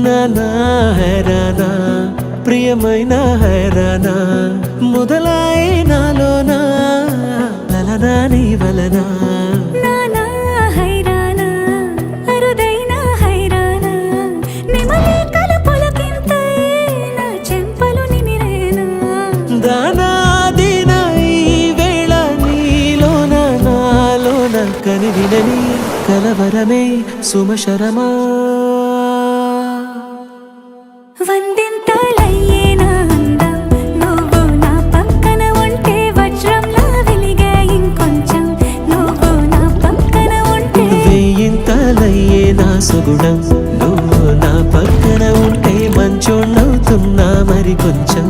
నానా హైరానా ప్రియమైన హైరానా మొదలాయి నాలోనా లలనా నీ వలనా నానా హైరానా అరుదైన హైరానా నిమలే కలుపులకింతై నా చెంపలు నిమిరేనా దానాదిన ఈ వేళ నీలోన నాలోన కనివినని కలవరమే సుమశరమా వందింతలయ్యేనా అందం నువ్వు నా పక్కన ఉంటే వజ్రంలా వెలిగే ఇంకొంచెం నువ్వు నా పక్కన ఉంటే వేయింతలయ్యే నా సుగుణం నువ్వు నా పక్కన ఉంటే మంచోణ్ణవుతున్నా మరి కొంచెం